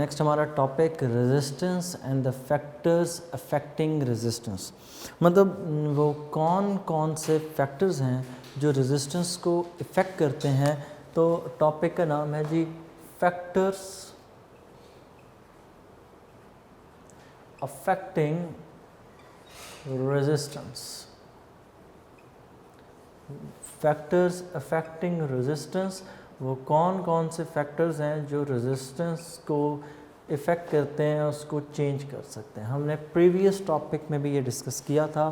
Next हमारा topic resistance and the factors affecting resistance, मतलब वो कौन कौन से फैक्टर्स हैं जो रेजिस्टेंस को इफ़ेक्ट करते हैं। तो टॉपिक का नाम है जी factors affecting resistance. Factors affecting resistance, वो कौन कौन से फैक्टर्स हैं जो रेजिस्टेंस को इफ़ेक्ट करते हैं, उसको चेंज कर सकते हैं। हमने प्रीवियस टॉपिक में भी ये डिस्कस किया था।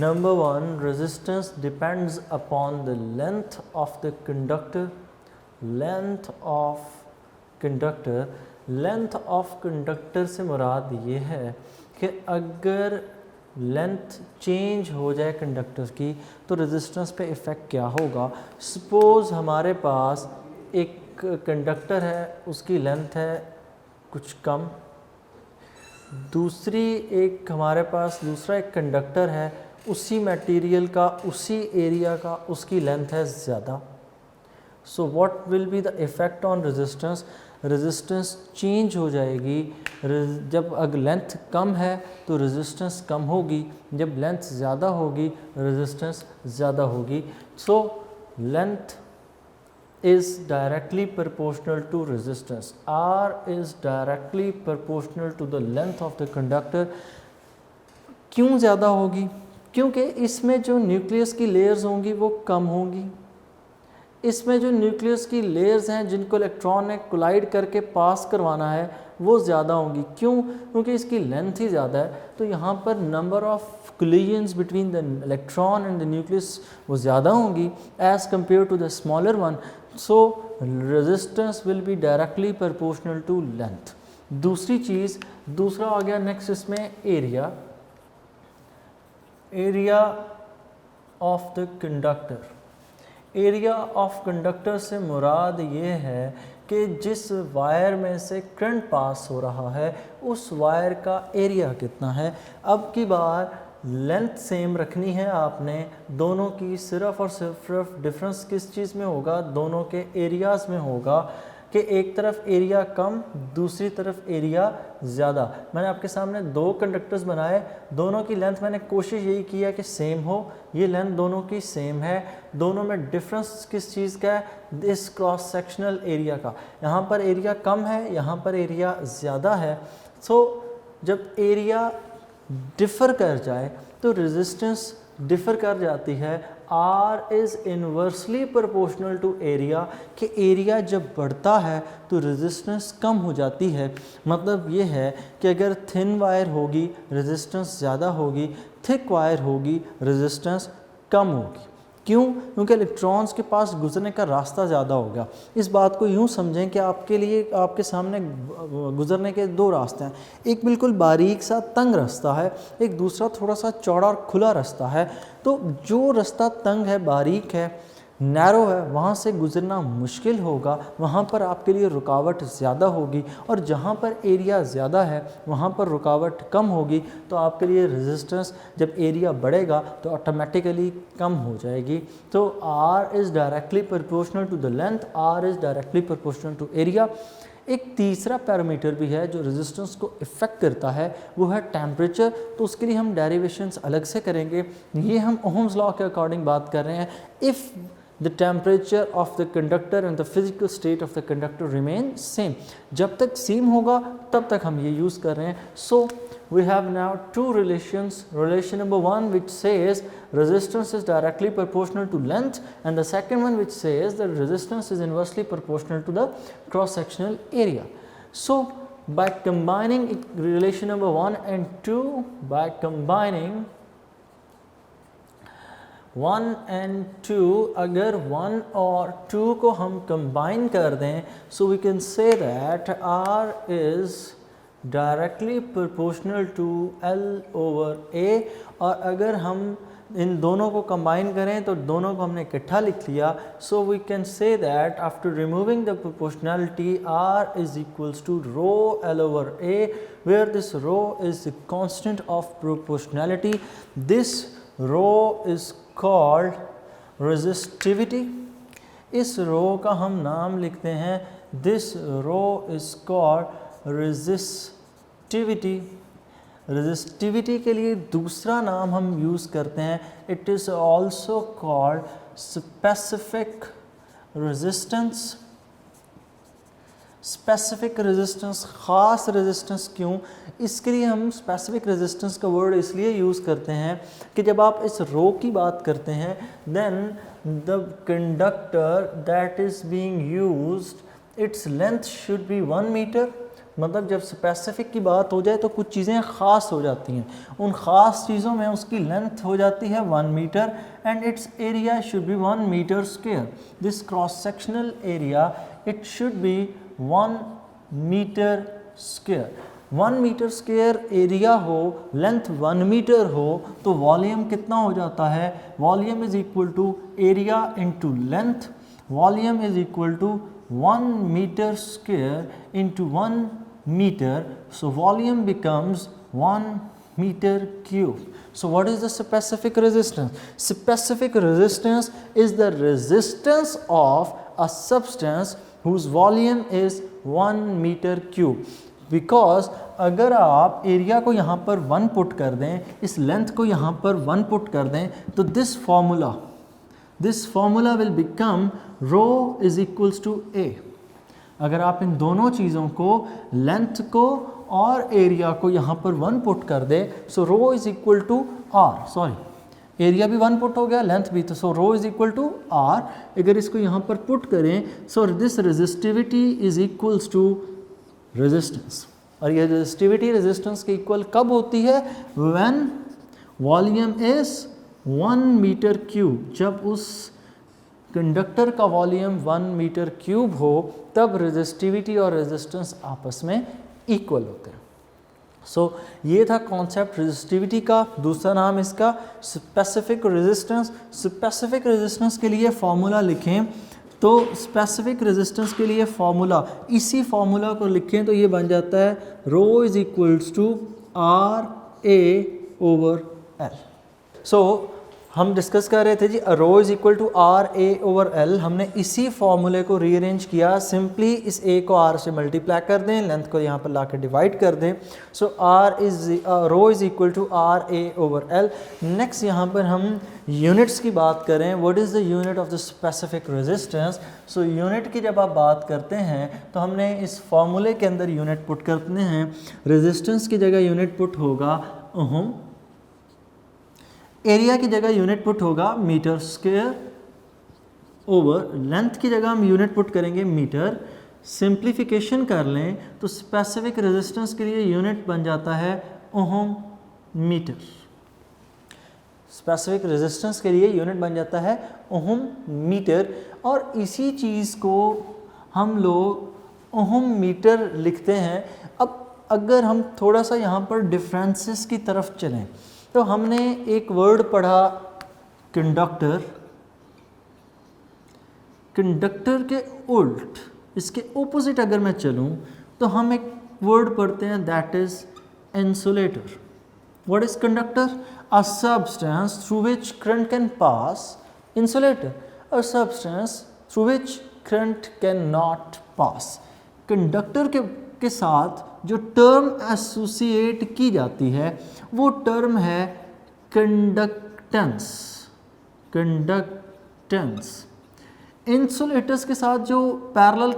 Number 1, resistance depends upon the length of the conductor. Length of conductor, length of conductor से मुराद ये है कि अगर लेंथ चेंज हो जाए कंडक्टर की तो रेजिस्टेंस पे इफ़ेक्ट क्या होगा। सपोज़ हमारे पास एक कंडक्टर है, उसकी लेंथ है कुछ कम, हमारे पास दूसरा एक कंडक्टर है, उसी मटेरियल का, उसी एरिया का, उसकी लेंथ है ज़्यादा। So what will be the effect on resistance. Resistance change हो जाएगी। जब अगर लेंथ कम है तो रेजिस्टेंस कम होगी, जब लेंथ ज़्यादा होगी रेजिस्टेंस ज़्यादा होगी। So length is directly proportional to resistance. R is directly proportional to the length of the conductor. क्यों ज़्यादा होगी? क्योंकि इसमें जो न्यूक्लियस की लेयर्स होंगी वो कम होंगी। इसमें जो न्यूक्लियस की लेयर्स हैं जिनको इलेक्ट्रॉन ने कोलाइड करके पास करवाना है वो ज़्यादा होंगी। क्यों? क्योंकि इसकी लेंथ ही ज़्यादा है। तो यहाँ पर number of collisions between the electron and the nucleus वो ज़्यादा होंगी as compare to the smaller one. So resistance will be directly proportional to length. दूसरा आ गया नेक्स्ट इसमें area. Area of the conductor. Area of conductor से मुराद ये है कि जिस वायर में से करंट पास हो रहा है उस वायर का एरिया कितना है। अब की बार लेंथ सेम रखनी है आपने दोनों की, सिर्फ और सिर्फ डिफरेंस किस चीज़ में होगा, दोनों के एरियाज़ में होगा कि एक तरफ एरिया कम, दूसरी तरफ एरिया ज़्यादा। मैंने आपके सामने दो कंडक्टर्स बनाए, दोनों की लेंथ मैंने कोशिश यही किया कि सेम हो। ये लेंथ दोनों की सेम है, दोनों में डिफरेंस किस चीज़ का है, इस क्रॉस सेक्शनल एरिया का। यहाँ पर एरिया कम है, यहाँ पर एरिया ज़्यादा है। सो जब एरिया डिफ़र कर जाए तो रेजिस्टेंस डिफ़र कर जाती है। R is inversely proportional to area, कि एरिया जब बढ़ता है तो रेजिस्टेंस कम हो जाती है। मतलब ये है कि अगर थिन वायर होगी रेजिस्टेंस ज़्यादा होगी, थिक वायर होगी रेजिस्टेंस कम होगी। क्यों? क्योंकि इलेक्ट्रॉन्स के पास गुजरने का रास्ता ज़्यादा होगा। इस बात को यूँ समझें कि आपके लिए, आपके सामने गुजरने के दो रास्ते हैं, एक बिल्कुल बारीक सा तंग रास्ता है, एक दूसरा थोड़ा सा चौड़ा और खुला रास्ता है। तो जो रास्ता तंग है, बारीक है, नैरो है, वहाँ से गुजरना मुश्किल होगा, वहाँ पर आपके लिए रुकावट ज़्यादा होगी। और जहाँ पर एरिया ज़्यादा है वहाँ पर रुकावट कम होगी, तो आपके लिए रेजिस्टेंस जब एरिया बढ़ेगा तो ऑटोमेटिकली कम हो जाएगी। तो R is directly proportional to the length, R is directly proportional to area. एक तीसरा पैरामीटर भी है जो रेजिस्टेंस को इफ़ेक्ट करता है, वो है टेम्परेचर। तो उसके लिए हम डेरिवेशंस अलग से करेंगे, ये हम ओहम्स लॉ के अकॉर्डिंग बात कर रहे हैं। If the temperature of the conductor and the physical state of the conductor remain same, जब तक सेम होगा तब तक हम ये यूज़ कर रहे हैं। So we have now two relations. Relation number 1 which says resistance is directly proportional to length, and the second one which says that resistance is inversely proportional to the cross sectional area. So by combining relation number 1 and 2, by combining 1 and 2, अगर 1 और 2 को हम combine कर दें, so we can say that R is directly proportional to L over A। और अगर हम इन दोनों को कंबाइन करें तो दोनों को हमने इकट्ठा लिख लिया। So we can say that after removing the proportionality R is equals to rho L over A, where this rho is the constant of proportionality. This rho is called resistivity. इस rho का हम नाम लिखते हैं, this rho is called resistivity. Resistivity के लिए दूसरा नाम हम यूज़ करते हैं, it is also called specific resistance. Specific resistance, ख़ास रेजिस्टेंस क्यों? इसके लिए हम स्पेसिफिक रेजिस्टेंस का वर्ड इसलिए यूज़ करते हैं कि जब आप इस रो की बात करते हैं, then the conductor that is being used its length should be 1 metre. मतलब जब स्पेसिफिक की बात हो जाए तो कुछ चीज़ें ख़ास हो जाती हैं, उन ख़ास चीज़ों में उसकी लेंथ हो जाती है 1 metre and its area should be 1 metre square. This cross sectional area it should be 1 metre square. 1 metre square area हो, लेंथ 1 मीटर हो, तो वॉल्यूम कितना हो जाता है? Volume is equal to area into length. Volume is equal to 1 meter square into 1 meter, so volume becomes 1 meter cube. So what is the specific resistance? Specific resistance is the resistance of a substance whose volume is 1 meter cube. Because अगर आप area को यहाँ पर 1 put कर दें, इस length को यहाँ पर 1 पुट कर दें, तो this formula will become rho is equals to A. अगर आप इन दोनों चीज़ों को, लेंथ को और एरिया को यहाँ पर 1 पुट कर दे, so rho is equal to R, sorry area भी 1 पुट हो गया, लेंथ भी, तो so rho is equal to R. अगर इसको यहाँ पर पुट करें, so this resistivity is equals to resistance. और ये रेजिस्टिविटी रेजिस्टेंस के इक्वल कब होती है? When volume is 1 metre cube. जब उस कंडक्टर का वॉल्यूम 1 मीटर क्यूब हो, तब रेजिस्टिविटी और रेजिस्टेंस आपस में इक्वल होते हैं। सो ये था कॉन्सेप्ट रेजिस्टिविटी का। दूसरा नाम इसका स्पेसिफिक रेजिस्टेंस। स्पेसिफिक रेजिस्टेंस के लिए फॉर्मूला लिखें, तो स्पेसिफिक रेजिस्टेंस के लिए फॉर्मूला, इसी फॉर्मूला को लिखें तो ये बन जाता है rho is equals to R A over L. So हम डिस्कस कर रहे थे जी rho is equal to R A over L. हमने इसी फॉर्मूले को रीअरेंज किया, सिंपली इस ए को आर से मल्टीप्लाई कर दें, लेंथ को यहाँ पर ला कर डिवाइड कर दें। So rho is equal to R A over L. Next यहाँ पर हम यूनिट्स की बात करें, what is the unit of the specific resistance. So unit की जब आप बात करते हैं तो हमने इस फॉर्मूले के अंदर यूनिट पुट करते हैं। रेजिस्टेंस की जगह यूनिट पुट होगा ओहम, एरिया की जगह यूनिट पुट होगा मीटर स्क्वायर ओवर, लेंथ की जगह हम यूनिट पुट करेंगे मीटर। सिंप्लीफिकेशन कर लें तो स्पेसिफिक रेजिस्टेंस के लिए यूनिट बन जाता है ओहम मीटर। स्पेसिफिक रेजिस्टेंस के लिए यूनिट बन जाता है ओहम मीटर। और इसी चीज़ को हम लोग ओहम मीटर लिखते हैं। अब अगर हम थोड़ा सा यहाँ पर डिफरेंसेस की तरफ चलें, तो हमने एक वर्ड पढ़ा कंडक्टर। कंडक्टर के उल्ट, इसके ओपोजिट अगर मैं चलूं, तो हम एक वर्ड पढ़ते हैं that is insulator. What is conductor? A substance through which current can pass. Insulator, a substance through which current can not pass. Conductor के साथ जो टर्म एसोसिएट की जाती है वो टर्म है कंडक्टेंस। कंडक्टेंस। इंसुलेटर्स के साथ जो पैरेलल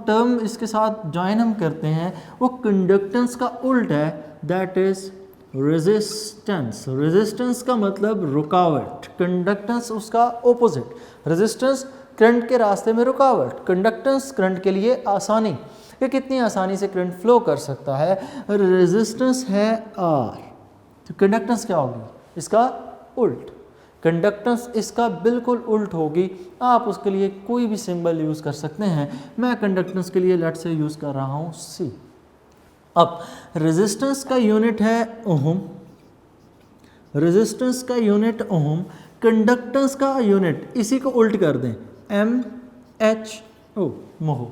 टर्म इसके साथ ज्वाइन हम करते हैं वो कंडक्टेंस का उल्ट है, दैट इज रेजिस्टेंस। रेजिस्टेंस का मतलब रुकावट, कंडक्टेंस उसका ओपोजिट। रेजिस्टेंस करंट के रास्ते में रुकावट, कंडक्टेंस करंट के लिए आसानी, ये कितनी आसानी से करंट फ्लो कर सकता है। रेजिस्टेंस है आर, तो कंडक्टेंस क्या होगी? इसका उल्ट। कंडक्टेंस इसका बिल्कुल उल्ट होगी। आप उसके लिए कोई भी सिंबल यूज़ कर सकते हैं। मैं कंडक्टेंस के लिए लेट से यूज़ कर रहा हूँ सी। अब रेजिस्टेंस का यूनिट है ओहम, रेजिस्टेंस का यूनिट ओहम, कंडक्टेंस का यूनिट इसी को उल्ट कर दें एम एच ओ, मोह।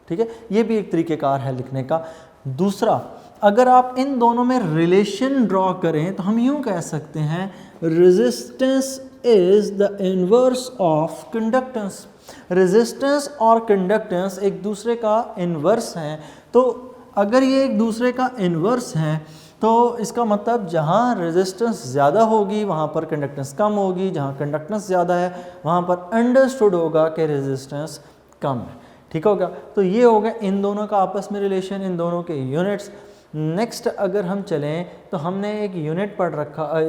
ठीक है, ये भी एक तरीक़ेकार है लिखने का। दूसरा, अगर आप इन दोनों में रिलेशन ड्रॉ करें तो हम यूं कह सकते हैं resistance is the inverse of conductance. Resistance और कंडक्टेंस एक दूसरे का इनवर्स हैं, तो अगर ये एक दूसरे का इन्वर्स है तो इसका मतलब जहाँ रेजिस्टेंस ज़्यादा होगी वहाँ पर कंडक्टेंस कम होगी, जहाँ कंडक्टेंस ज़्यादा है वहाँ पर अंडरस्टूड होगा कि रेजिस्टेंस कम है। ठीक होगा, तो ये हो गया इन दोनों का आपस में रिलेशन, इन दोनों के यूनिट्स। नेक्स्ट अगर हम चलें तो हमने एक यूनिट पढ़ रखा,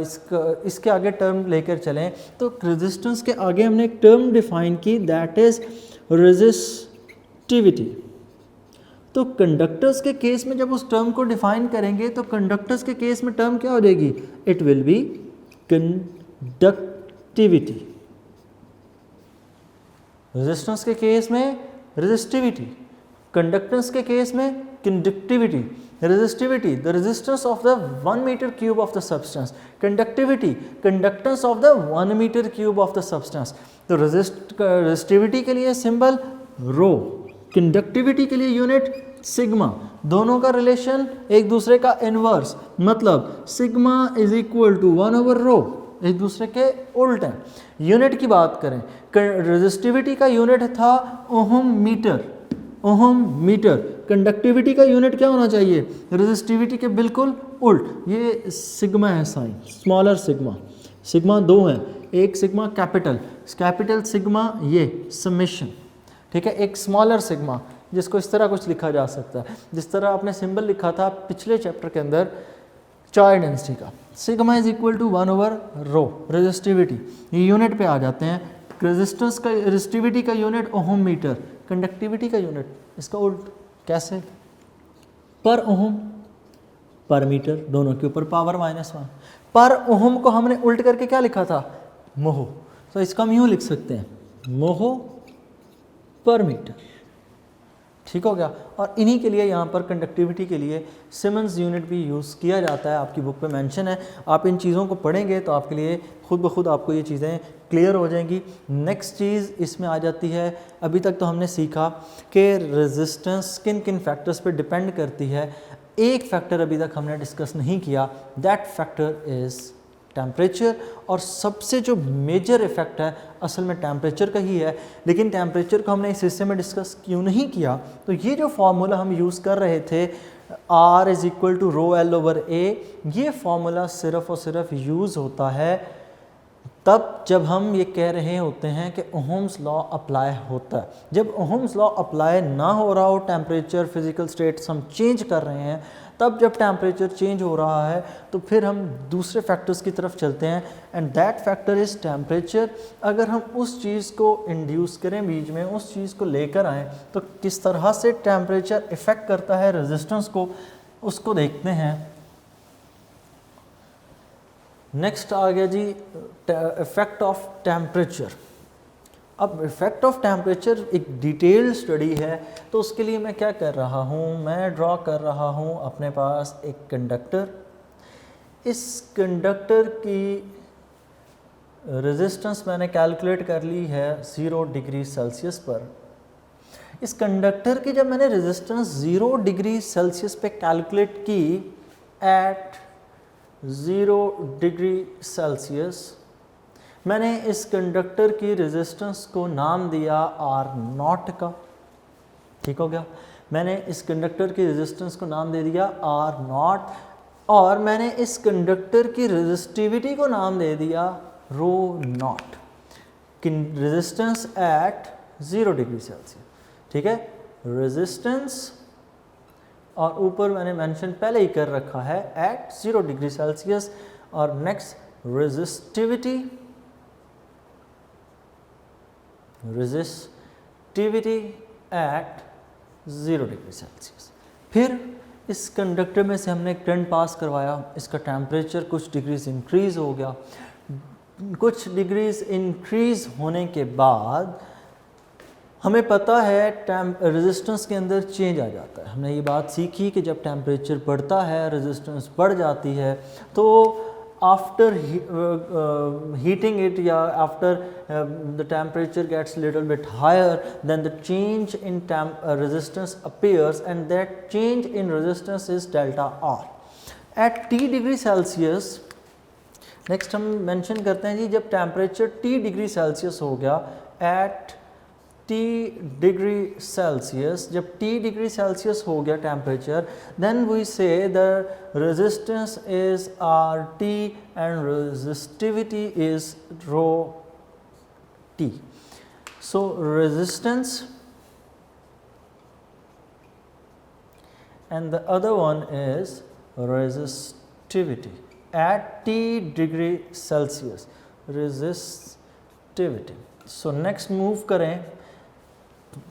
इसके आगे टर्म लेकर चलें तो रेजिस्टेंस के आगे हमने एक टर्म डिफाइन की, दैट इज़ रेजिस्टिविटी। तो कंडक्टर्स के केस में जब उस टर्म को डिफाइन करेंगे तो कंडक्टर्स के केस में टर्म क्या हो जाएगी, it will be conductivity. Resistance के केस में रेजिस्टिविटी, कंडक्टेंस के केस में conductivity. Resistivity, the resistance of the 1 metre cube of the substance. Conductivity, conductance of the 1 metre cube of the substance. तो resistivity के लिए सिंबल रो, conductivity के लिए unit sigma. दोनों का रिलेशन एक दूसरे का इनवर्स, मतलब सिग्मा इज इक्वल टू 1/रो, एक दूसरे के उल्ट हैं। यूनिट की बात करें, रेजिस्टिविटी का यूनिट था ohm metre, ohm metre. Conductivity का यूनिट क्या होना चाहिए, रेजिस्टिविटी के बिल्कुल उल्ट। ये सिग्मा है साइन, स्मॉलर सिग्मा। सिग्मा दो हैं, एक सिग्मा कैपिटल, कैपिटल सिग्मा ये समेशन, ठीक है, एक स्मॉलर सिग्मा जिसको इस तरह कुछ लिखा जा सकता है, जिस तरह आपने सिंबल लिखा था पिछले चैप्टर के अंदर चार्ज डेंसिटी का। सिग्मा इज इक्वल टू 1/रो रेजिस्टिविटी। ये यूनिट पे आ जाते हैं। रेजिस्टेंस का, रेजिस्टिविटी का यूनिट ओहम मीटर, कंडक्टिविटी का यूनिट इसका उल्ट, कैसे, पर ओहम पर मीटर, दोनों के ऊपर पावर -1। पर ओहम को हमने उल्ट करके क्या लिखा था, मोह, तो इसका हम यूँ लिख सकते हैं मोह पर मीटर। ठीक हो गया। और इन्हीं के लिए यहाँ पर कंडक्टिविटी के लिए सिमन्स यूनिट भी यूज़ किया जाता है, आपकी बुक पे मेंशन है। आप इन चीज़ों को पढ़ेंगे तो आपके लिए खुद ब खुद आपको ये चीज़ें क्लियर हो जाएंगी। नेक्स्ट चीज़ इसमें आ जाती है, अभी तक तो हमने सीखा कि रेजिस्टेंस किन किन फैक्टर्स पे डिपेंड करती है। एक फैक्टर अभी तक हमने डिस्कस नहीं किया, दैट फैक्टर इज़ टेम्परेचर। और सबसे जो मेजर इफ़ेक्ट है असल में टेम्परेचर का ही है, लेकिन टेम्परेचर को हमने इस हिस्से में डिस्कस क्यों नहीं किया, तो ये जो फार्मूला हम यूज़ कर रहे थे R is equal to ρL/A, ये फार्मूला सिर्फ़ और सिर्फ यूज़ होता है तब जब हम ये कह रहे होते हैं कि ओहम्स लॉ अप्लाई होता है। जब ओहम्स लॉ अप्लाई ना हो रहा हो, टेम्परेचर फिज़िकल स्टेट्स हम चेंज कर रहे हैं, तब जब टेम्परेचर चेंज हो रहा है तो फिर हम दूसरे फैक्टर्स की तरफ चलते हैं, and that factor is temperature. अगर हम उस चीज़ को इंड्यूस करें, बीच में उस चीज़ को लेकर आएँ, तो किस तरह से टेम्परेचर इफ़ेक्ट करता है रेजिस्टेंस को, उसको देखते हैं। नेक्स्ट आ गया जी इफ़ेक्ट ऑफ टेम्परेचर। अब इफ़ेक्ट ऑफ टेम्परेचर एक डिटेल स्टडी है, तो उसके लिए मैं क्या कर रहा हूँ, मैं ड्रॉ कर रहा हूँ अपने पास एक कंडक्टर। इस कंडक्टर की रेजिस्टेंस मैंने कैलकुलेट कर ली है 0 डिग्री सेल्सियस पर। इस कंडक्टर की जब मैंने रेजिस्टेंस 0 डिग्री सेल्सियस पे कैलकुलेट की, एट 0 डिग्री सेल्सियस, मैंने इस कंडक्टर की रेजिस्टेंस को नाम दिया R0 का। ठीक हो गया, मैंने इस कंडक्टर की रेजिस्टेंस को नाम दे दिया R0, और मैंने इस कंडक्टर की रेजिस्टिविटी को नाम दे दिया ρ0, रेजिस्टेंस एट 0 डिग्री सेल्सियस। ठीक है, रेजिस्टेंस, और ऊपर मैंने मेंशन पहले ही कर रखा है एट 0 डिग्री सेल्सियस। और next resistivity, resistivity eight 0 degree Celsius. फिर इस कंडक्टर में से हमने करंट पास करवाया, इसका टेम्परेचर कुछ डिग्रीज इंक्रीज़ हो गया। कुछ डिग्रीज इंक्रीज़ होने के बाद हमें पता है रेजिस्टेंस के अंदर चेंज आ जाता है। हमने ये बात सीखी कि जब टेम्परेचर बढ़ता है रेजिस्टेंस बढ़ जाती है, तो आफ्टर हीटिंग इट या after the temperature gets little bit higher, then the change in resistance appears, and that change in resistance is delta R at T degree Celsius. Next हम mention करते हैं जी, जब temperature T degree Celsius हो गया at T degree Celsius, जब T degree Celsius हो गया temperature, then we say the resistance is RT and resistivity is rho T. So resistance and the other one is resistivity at T degree Celsius, resistivity. So next move करें,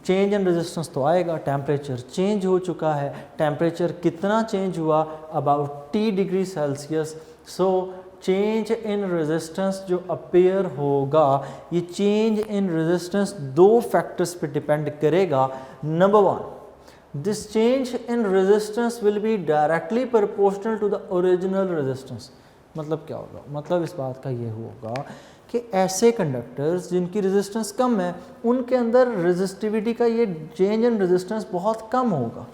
change in resistance तो आएगा, temperature change हो चुका है, temperature कितना change हुआ, about T degree Celsius. So change in resistance जो appear होगा, ये चेंज इन रेजिस्टेंस दो फैक्टर्स पे डिपेंड करेगा. Number one, this change in resistance will be directly proportional to the original resistance. मतलब क्या होगा, मतलब इस बात का ये होगा कि ऐसे कंडक्टर्स जिनकी रेजिस्टेंस कम है, उनके अंदर रेजिस्टिविटी का ये चेंज इन रेजिस्टेंस बहुत कम होगा.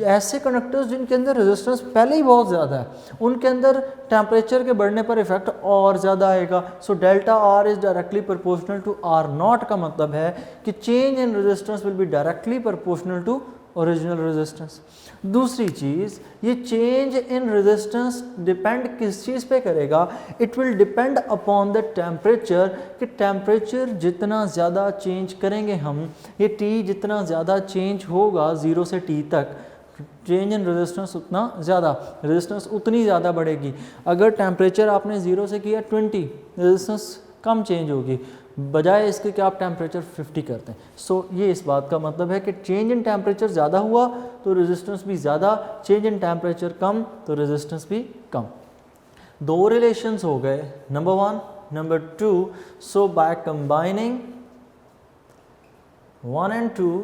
ऐसे कंडक्टर्स जिनके अंदर रेजिस्टेंस पहले ही बहुत ज़्यादा है, उनके अंदर टेम्परेचर के बढ़ने पर इफेक्ट और ज़्यादा आएगा. So delta R is directly proportional to R not का मतलब है कि change in resistance will be directly proportional to original resistance. दूसरी चीज़, ये चेंज इन रेजिस्टेंस डिपेंड किस चीज़ पे करेगा, it will depend upon the temperature, कि टेम्परेचर जितना ज़्यादा चेंज करेंगे हम, ये T जितना ज़्यादा चेंज होगा 0 से T तक, चेंज इन रेजिस्टेंस उतना ज़्यादा, रेजिस्टेंस उतनी ज़्यादा बढ़ेगी. अगर टेम्परेचर आपने 0 से किया 20, रेजिस्टेंस कम चेंज होगी, बजाय इसके कि आप टेम्परेचर 50 करते हैं. सो ये इस बात का मतलब है कि चेंज इन टेम्परेचर ज़्यादा हुआ तो रेजिस्टेंस भी ज़्यादा, चेंज इन टेम्परेचर कम तो रेजिस्टेंस भी कम. दो रिलेशंस हो गए, number one. Number two, so by combining 1 and 2,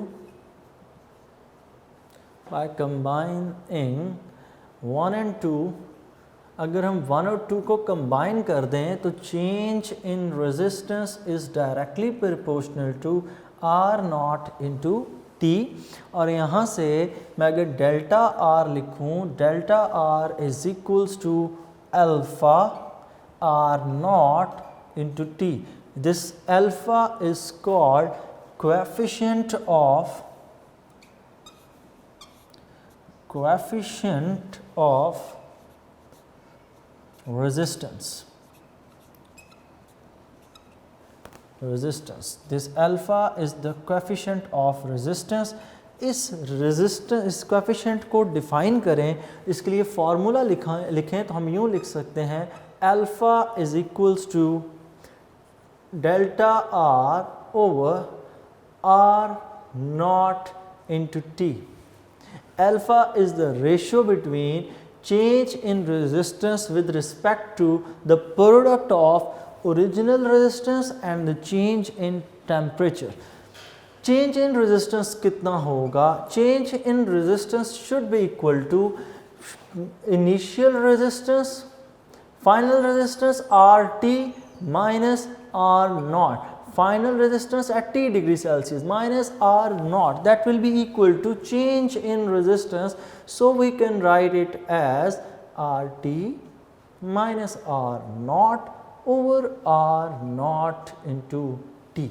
by combining 1 and 2, अगर हम 1 और 2 को कंबाइन कर दें तो change in resistance is directly proportional to R not into T. और यहाँ से मैं अगर डेल्टा आर लिखूँ, delta R is equals to alpha R not into T. This alpha is called coefficient of resistance. This alpha is the coefficient of resistance. इस coefficient को define करें, इसके लिए फॉर्मूला लिखें तो हम यूँ लिख सकते हैं, alpha is equals to delta R over R not into T. Alpha is the ratio between change in resistance with respect to the product of original resistance and the change in temperature. Change in resistance कितना होगा? Change in resistance should be equal to initial resistance, final resistance RT minus R naught. Final resistance at T degree Celsius minus R naught, that will be equal to change in resistance. So we can write it as RT minus R naught over R naught into T.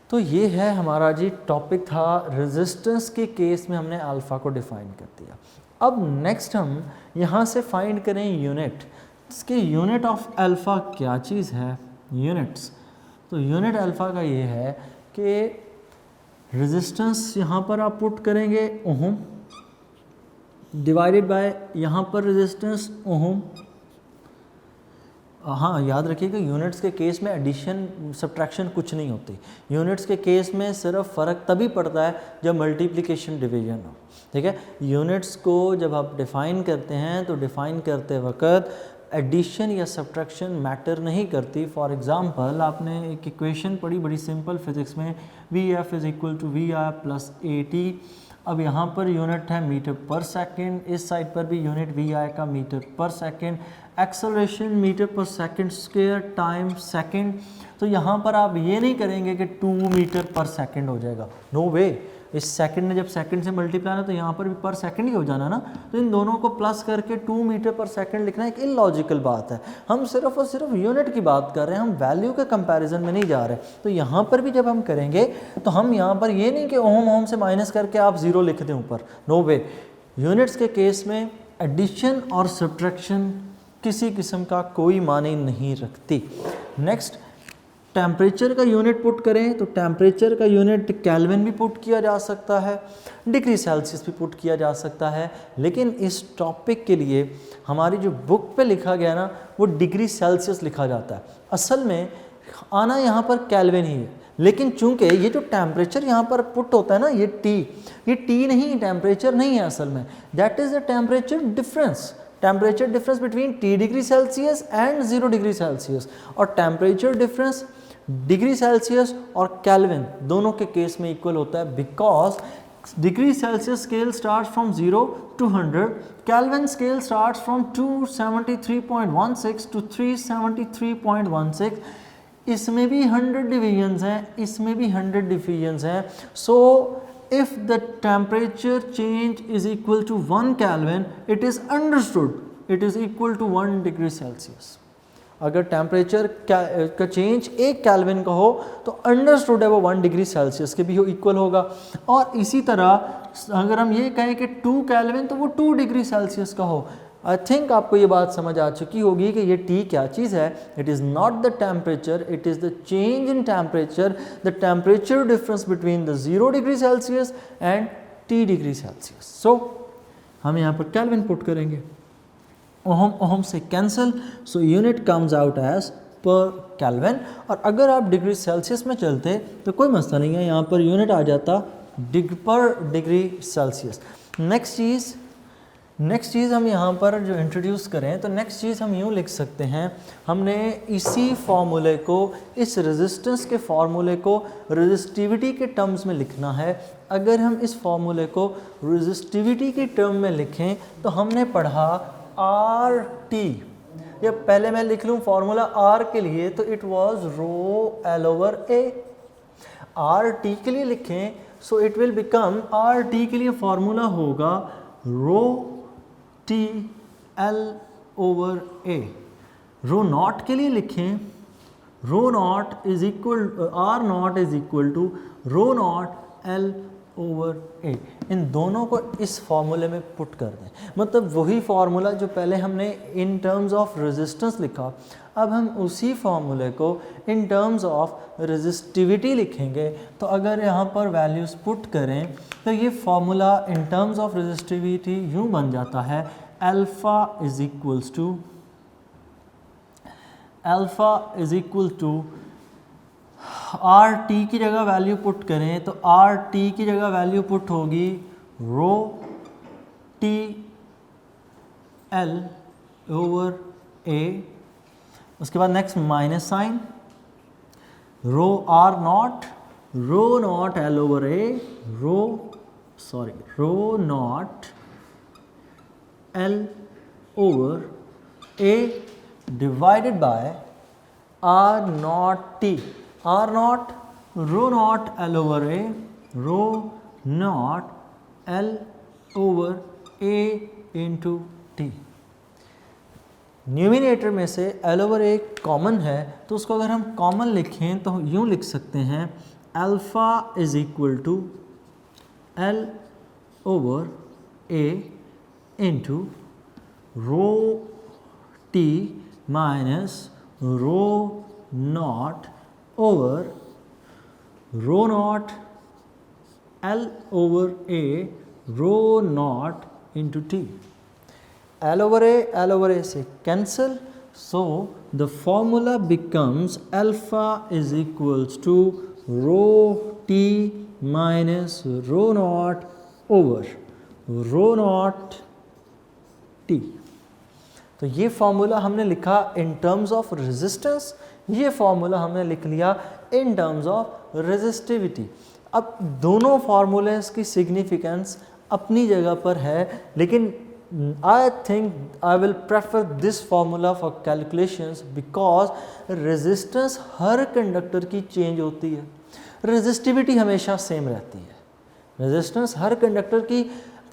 तो ये है हमारा जी topic था, resistance के case में हमने alpha को define कर दिया. अब नेक्स्ट हम यहाँ से फाइंड करें यूनिट. इसके यूनिट ऑफ अल्फ़ा क्या चीज़ है, यूनिट्स. तो यूनिट अल्फ़ा का ये है कि रेजिस्टेंस यहाँ पर आप पुट करेंगे ओहम, डिवाइडेड बाय यहाँ पर रेजिस्टेंस ओहम. हाँ, याद रखिएगा यूनिट्स के केस में एडिशन सब्ट्रैक्शन कुछ नहीं होती. यूनिट्स के केस में सिर्फ फ़र्क तभी पड़ता है जब मल्टीप्लिकेशन डिवीजन हो. ठीक है, यूनिट्स को जब आप डिफ़ाइन करते हैं तो डिफ़ाइन करते वक्त एडिशन या सब्ट्रैक्शन मैटर नहीं करती. फॉर एग्ज़ाम्पल, आपने एक इक्वेशन पढ़ी बड़ी सिंपल फिज़िक्स में, VF is equal to VR plus AT. अब यहाँ पर यूनिट है मीटर पर सेकंड, इस साइड पर भी यूनिट VI का मीटर पर सेकंड, एक्सेलरेशन मीटर पर सेकंड स्क्वायर टाइम सेकंड. तो यहाँ पर आप ये नहीं करेंगे कि 2 मीटर पर सेकंड हो जाएगा, नो वे. इस सेकंड ने जब सेकंड से मल्टीप्लाई ना तो यहाँ पर भी पर सेकंड ही हो जाना ना, तो इन दोनों को प्लस करके 2 मीटर पर सेकंड लिखना एक इलॉजिकल बात है। हम सिर्फ और सिर्फ यूनिट की बात कर रहे हैं, हम वैल्यू के कंपैरिजन में नहीं जा रहे। तो यहाँ पर भी जब हम करेंगे तो हम यहाँ पर ये नहीं कि ओम ओम से माइनस करके आप 0 लिख दें ऊपर, नो वे। यूनिट्स के केस में एडिशन और सब्ट्रैक्शन किसी किस्म का कोई माने नहीं रखती। नेक्स्ट, टेम्परेचर का यूनिट पुट करें तो टेम्परेचर का यूनिट केल्विन भी पुट किया जा सकता है, डिग्री सेल्सियस भी पुट किया जा सकता है, लेकिन इस टॉपिक के लिए हमारी जो बुक पे लिखा गया ना वो डिग्री सेल्सियस लिखा जाता है। असल में आना यहाँ पर केल्विन ही है, लेकिन चूंकि ये जो टेम्परेचर यहाँ पर पुट होता है ना ये टी नहीं, टेम्परेचर नहीं है असल में, that is the temperature difference between T degree Celsius and 0 degree Celsius. और टेम्परेचर डिफरेंस डिग्री सेल्सियस और केल्विन दोनों के केस में इक्वल होता है, because degree Celsius scale start from 0 to 100, kelvin scale start from 273.16 to 373.16। इसमें भी 100 divisions हैं, इसमें भी 100 डिवीजन्स हैं। सो if the temperature change is equal to 1 Kelvin, it is understood it is equal to 1 degree Celsius। अगर temperature का change 1 kelvin का हो तो अंडरस्टूड है वो 1 डिग्री सेल्सियस के भी इक्वल होगा। और इसी तरह अगर हम ये कहें कि 2 केल्विन तो वो 2 डिग्री सेल्सियस का हो। आई थिंक आपको ये बात समझ आ चुकी होगी कि ये टी क्या चीज़ है। It is not the temperature, it is the change in temperature, the temperature difference between the 0 degree Celsius and T degree Celsius. So हम यहाँ पर केल्विन पुट करेंगे, ओहम से cancel, so unit comes out as per kelvin. और अगर आप degree Celsius में चलते तो कोई मसला नहीं है, यहाँ पर यूनिट आ जाता पर डिग्री सेल्सियस। नेक्स्ट चीज़ हम यहाँ पर जो इंट्रोड्यूस करें तो नेक्स्ट चीज़ हम यूँ लिख सकते हैं, हमने इसी फार्मूले को, इस रेजिस्टेंस के फार्मूले को रेजिस्टिविटी के टर्म्स में लिखना है। अगर हम इस फार्मूले को रेजिस्टिविटी के टर्म में लिखें तो हमने पढ़ा RT, या पहले मैं लिख लूँ फार्मूला R के लिए तो it was row L/A। RT के लिए लिखें so it will become, RT के लिए फार्मूला होगा रो TL/A। रो नॉट के लिए लिखें rho naught is equal, R naught is equal to rho not L/A। इन दोनों को इस फार्मूले में पुट कर दें, मतलब वही फार्मूला जो पहले हमने इन टर्म्स ऑफ रेजिस्टेंस लिखा, अब हम उसी फार्मूले को इन टर्म्स ऑफ रेजिस्टिविटी लिखेंगे। तो अगर यहाँ पर वैल्यूज़ पुट करें तो ये formula in terms of resistivity यूँ बन जाता है, alpha is equal to RT की जगह वैल्यू पुट करें तो RT की जगह वैल्यू पुट होगी रो TL/A। उसके बाद next minus sign, rho not L/A, rho not L/A divided by R not T। R not rho not L/A, rho not L/A into T। Numerator में से L/A common है तो उसको अगर हम कॉमन लिखें तो यूँ लिख सकते हैं alpha is equal to L/A into rho T minus rho not over rho not L/A, rho not into T। L/A से cancel, so the formula becomes alpha is equals to rho T minus rho not over rho not T। तो ये formula हमने लिखा in terms of resistance, ये formula हमने लिख लिया इन terms of resistivity. अब दोनों फार्मूलेस की सिग्निफिकेंस अपनी जगह पर है, लेकिन I think I will prefer this formula for calculations because resistance her conductor की चेंज होती है, रेजिस्टिविटी हमेशा सेम रहती है। रेजिस्टेंस हर कंडक्टर की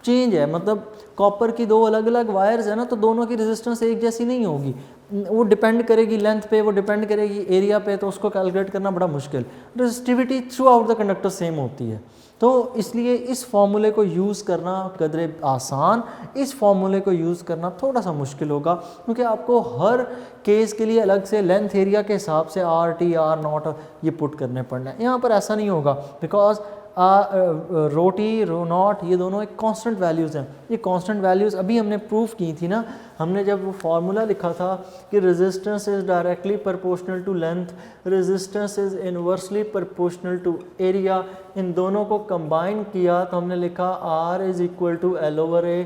चेंज है, मतलब कॉपर की दो अलग अलग वायर्स है ना, तो दोनों की रेजिस्टेंस एक जैसी नहीं होगी, वो डिपेंड करेगी लेंथ पे, वो डिपेंड करेगी एरिया पे, तो उसको कैलकुलेट करना बड़ा मुश्किल। Resistivity through out the conductor same होती है, तो इसलिए इस फॉर्मूले को यूज़ करना कदरे आसान, इस फॉर्मूले को यूज़ करना थोड़ा सा मुश्किल होगा, क्योंकि आपको हर केस के लिए अलग से लेंथ एरिया के हिसाब से आर टी आर नॉट ये पुट करने पड़ना है। यहाँ पर ऐसा नहीं होगा, because rho T rho not ये दोनों एक कांस्टेंट वैल्यूज़ हैं। ये कांस्टेंट वैल्यूज़ अभी हमने प्रूफ की थी ना, हमने जब वो फार्मूला लिखा था कि resistance is directly proportional to length, resistance is inversely proportional to area, इन दोनों को कंबाइन किया तो हमने लिखा R is equal to L over A,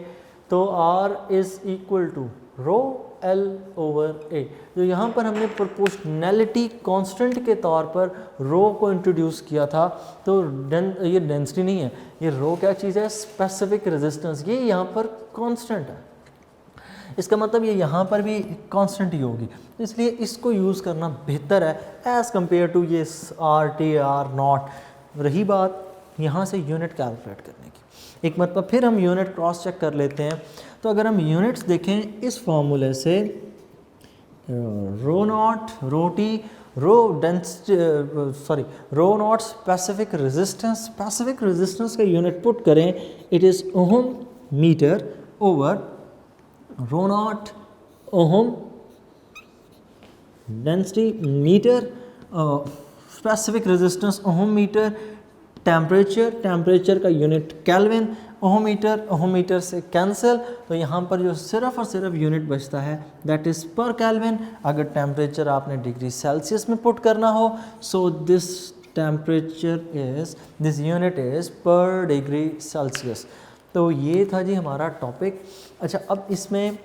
तो R is equal to rho L over A। तो यहाँ पर हमने प्रोपोर्शनैलिटी कांस्टेंट के तौर पर रो को इंट्रोड्यूस किया था, तो ये डेंसिटी नहीं है, ये रो क्या चीज़ है, स्पेसिफिक रेजिस्टेंस, ये यहाँ पर कांस्टेंट है, इसका मतलब ये यहाँ पर भी कांस्टेंट ही होगी, इसलिए इसको यूज़ करना बेहतर है एज़ कम्पेयर टू ये आर टी आर नॉट। रही बात यहाँ से यूनिट कैलकुलेट करने की, एक मतलब फिर हम यूनिट क्रॉस चेक कर लेते हैं। तो अगर हम यूनिट्स देखें इस फॉर्मूले से, rho naught rho T rho rho naught specific resistance, specific resistance का यूनिट पुट करें, it is ohm metre over rho naught ohm, density metre, specific resistance ohm metre, temperature का यूनिट केल्विन, ओहोमीटर से cancel, तो यहाँ पर जो सिर्फ और सिर्फ यूनिट बचता है दैट इज़ पर केल्विन। अगर टेम्परेचर आपने डिग्री सेल्सियस में पुट करना हो, सो दिस यूनिट इज़ पर डिग्री सेल्सियस। तो ये था जी हमारा टॉपिक। अच्छा, अब इसमें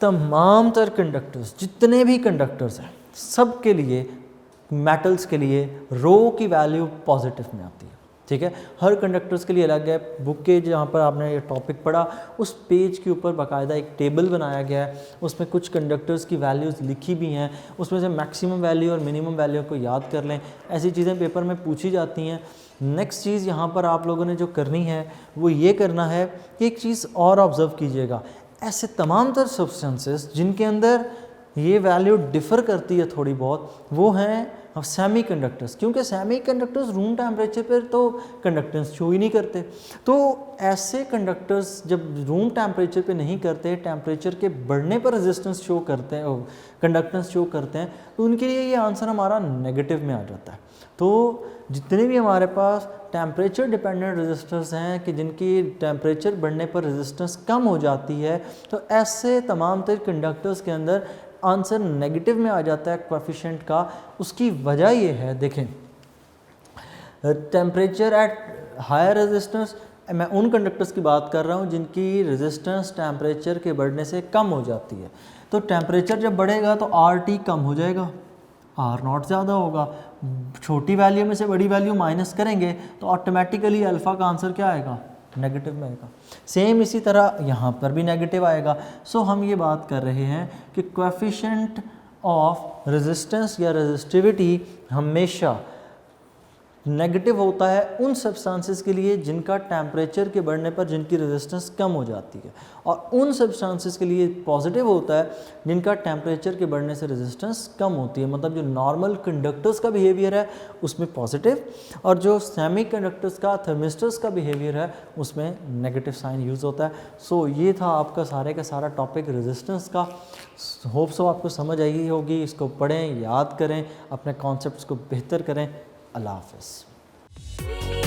तमाम तर कंडक्टर्स, जितने भी कंडक्टर्स हैं, सब के लिए मेटल्स के लिए रो की वैल्यू पॉजिटिव में आती है, ठीक है। हर कंडक्टर्स के लिए अलग है। बुक के जहाँ पर आपने ये टॉपिक पढ़ा उस पेज के ऊपर बाकायदा एक टेबल बनाया गया है, उसमें कुछ कंडक्टर्स की वैल्यूज़ लिखी भी हैं, उसमें से मैक्सिमम वैल्यू और मिनिमम वैल्यू को याद कर लें। ऐसी चीज़ें पेपर में पूछी जाती हैं। नेक्स्ट चीज़ यहाँ पर आप लोगों ने जो करनी है वो ये करना है कि एक चीज़ और ऑब्ज़र्व कीजिएगा, ऐसे तमाम तर सब्सटेंसेस जिनके अंदर ये वैल्यू डिफ़र करती है थोड़ी बहुत, वो हैं सेमी कंडक्टर्स, क्योंकि सेमी कंडक्टर्स रूम टेम्परेचर पर तो कंडक्टेंस शो ही नहीं करते। तो ऐसे कंडक्टर्स जब रूम टेम्परेचर पे नहीं करते, टेम्परेचर के बढ़ने पर रेजिस्टेंस शो करते हैं, कंडक्टेंस शो करते हैं, तो उनके लिए ये आंसर हमारा नेगेटिव में आ जाता है। तो जितने भी हमारे पास टेम्परेचर डिपेंडेंट रेजिस्टर्स हैं कि जिनकी टेम्परेचर बढ़ने पर रेजिस्टेंस कम हो जाती है, तो ऐसे तमाम तर कंडक्टर्स के अंदर आंसर नेगेटिव में आ जाता है कोएफिशिएंट का। उसकी वजह ये है, देखें, टेम्परेचर एट हायर रेजिस्टेंस, मैं उन कंडक्टर्स की बात कर रहा हूँ जिनकी रेजिस्टेंस टेम्परेचर के बढ़ने से कम हो जाती है। तो टेम्परेचर जब बढ़ेगा तो आर टी कम हो जाएगा, आर नॉट ज़्यादा होगा, छोटी वैल्यू में से बड़ी वैल्यू माइनस करेंगे तो ऑटोमेटिकली अल्फ़ा का आंसर क्या आएगा, नेगेटिव में आएगा। सेम इसी तरह यहाँ पर भी नेगेटिव आएगा। सो हम ये बात कर रहे हैं कि कोएफिशिएंट ऑफ रेजिस्टेंस या रेजिस्टिविटी हमेशा नेगेटिव होता है उन सब्सटेंसेस के लिए जिनका टेम्परेचर के बढ़ने पर जिनकी रेजिस्टेंस कम हो जाती है, और उन सब्सटेंसेस के लिए पॉजिटिव होता है जिनका टेम्परेचर के बढ़ने से रेजिस्टेंस कम होती है। मतलब जो नॉर्मल कंडक्टर्स का बिहेवियर है उसमें पॉजिटिव, और जो सेमी कंडक्टर्स का, थर्मिस्टर्स का बिहेवियर है उसमें नेगेटिव साइन यूज़ होता है। सो ये था आपका सारे का सारा टॉपिक रेजिस्टेंस का। होप सो आपको समझ आई होगी। इसको पढ़ें, याद करें, अपने कॉन्सेप्ट्स को बेहतर करें। अल्लाह हाफ़िज़।